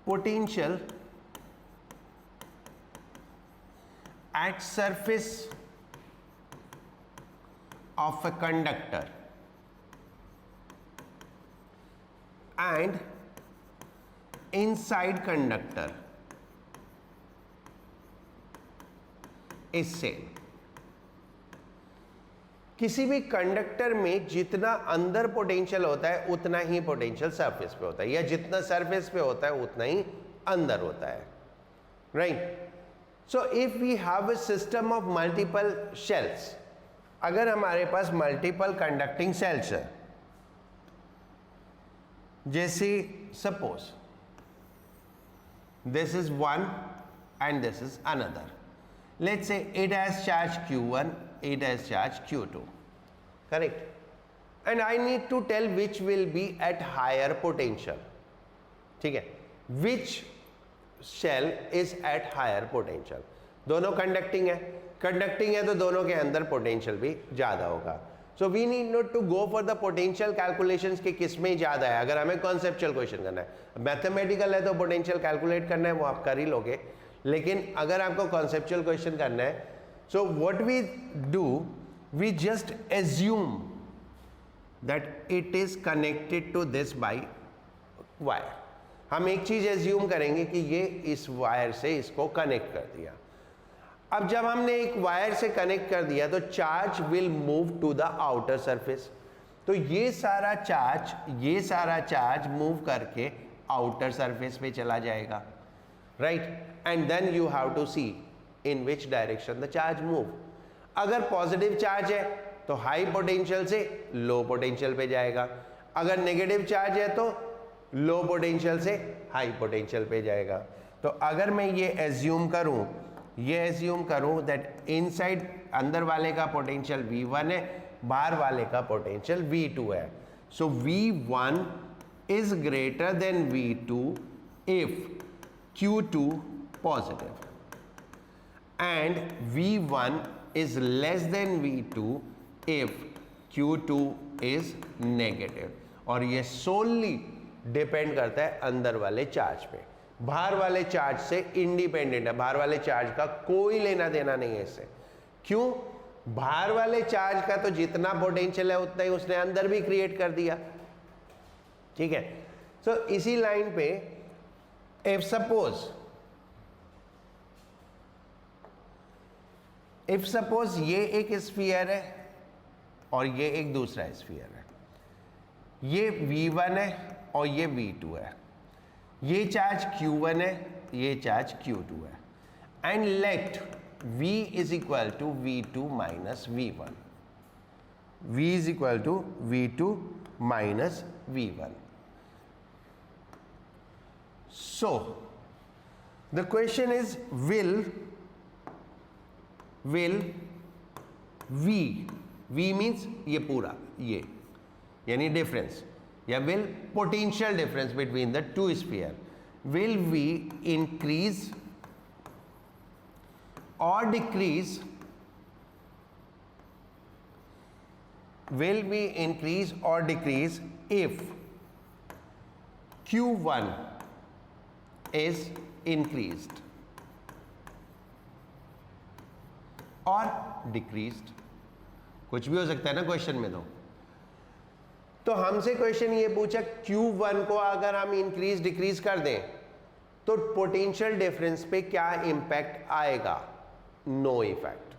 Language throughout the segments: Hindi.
potential at surface of a conductor and inside conductor is same. किसी भी कंडक्टर में जितना अंदर पोटेंशियल होता है उतना ही पोटेंशियल सरफेस पे होता है, या जितना सरफेस पे होता है उतना ही अंदर होता है, right. So if we have a system of multiple shells, अगर हमारे पास मल्टीपल कंडक्टिंग सेल्स है, जैसे suppose this is one and this is another, let's say it has charge Q1, it has charge Q2, correct, and I need to tell which will be at higher potential. ठीक है, which shell is at higher potential. दोनों कंडक्टिंग है तो दोनों के अंदर पोटेंशियल भी ज्यादा होगा. So we need not to go for the potential calculations कि किस में ज्यादा है. अगर हमें कॉन्सेप्चुअल क्वेश्चन करना है, मैथमेटिकल है तो पोटेंशियल कैलकुलेट करना है, वो आप कर ही लोगे. लेकिन अगर आपको कॉन्सेप्चुअल क्वेश्चन करना है, so what we do, we just assume that it is connected to this by wire. हम एक चीज एज्यूम करेंगे कि ये इस वायर से इसको कनेक्ट कर दिया. अब जब हमने एक वायर से कनेक्ट कर दिया तो charge will move to the outer surface. तो ये सारा चार्ज मूव करके आउटर सरफेस पे चला जाएगा, right. And then you have to see in which direction the charge move. अगर पॉजिटिव चार्ज है तो हाई पोटेंशियल से लो पोटेंशियल पे जाएगा, अगर नेगेटिव चार्ज है तो लो पोटेंशियल से हाई पोटेंशियल पे जाएगा. तो अगर मैं ये एज्यूम करूं दैट इनसाइड अंदर वाले का पोटेंशियल V1 है, बाहर वाले का पोटेंशियल V2 है. सो V1 is greater than V2 if Q2 positive and V1 is less than V2 if Q2 is negative. और ये solely डिपेंड करता है अंदर वाले चार्ज पे, बाहर वाले चार्ज से इंडिपेंडेंट है. बाहर वाले चार्ज का कोई लेना देना नहीं है इससे. क्यों? बाहर वाले चार्ज का तो जितना पोटेंशियल है उतना ही उसने अंदर भी क्रिएट कर दिया. ठीक है. सो इसी लाइन पे इफ सपोज ये एक स्फीयर है और ये एक दूसरा स्फीयर है, ये V1 है और ये V2 है, ये चार्ज Q1 है, ये चार्ज Q2 है, and let V is equal to V2 minus V1. V is equal to V2 minus V1. So the question is will V means ये पूरा, ये यानी डिफरेंस, या will potential difference between the two sphere, will V increase और decrease, if Q1 is increased और डिक्रीज्ड. कुछ भी हो सकता है ना क्वेश्चन में. तो हमसे क्वेश्चन ये पूछा Q1 को अगर हम इंक्रीज डिक्रीज कर दें तो पोटेंशियल डिफरेंस पे क्या इंपैक्ट आएगा? No effect.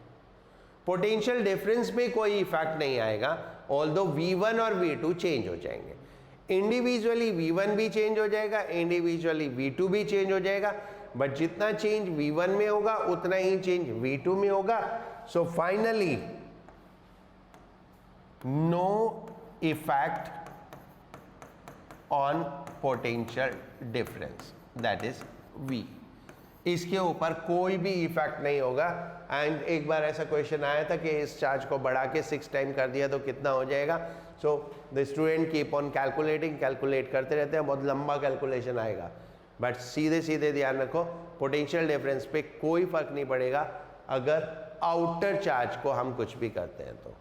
पोटेंशियल डिफरेंस पे कोई इफेक्ट नहीं आएगा, ऑल्दो V1 और V2 चेंज हो जाएंगे. इंडिविजुअली V1 भी चेंज हो जाएगा, इंडिविजुअली V2 भी चेंज हो जाएगा, बट जितना चेंज V1 में होगा उतना ही चेंज V2 में होगा. So finally no effect on potential difference, that is V. इसके ऊपर कोई भी इफेक्ट नहीं होगा. एंड एक बार ऐसा क्वेश्चन आया था कि इस चार्ज को बढ़ा के 6 टाइम कर दिया तो कितना हो जाएगा. So the student keep on calculate करते रहते हैं, बहुत लंबा कैलकुलेशन आएगा, बट सीधे ध्यान रखो पोटेंशियल डिफरेंस पे कोई फर्क नहीं पड़ेगा अगर आउटर चार्ज को हम कुछ भी करते हैं तो.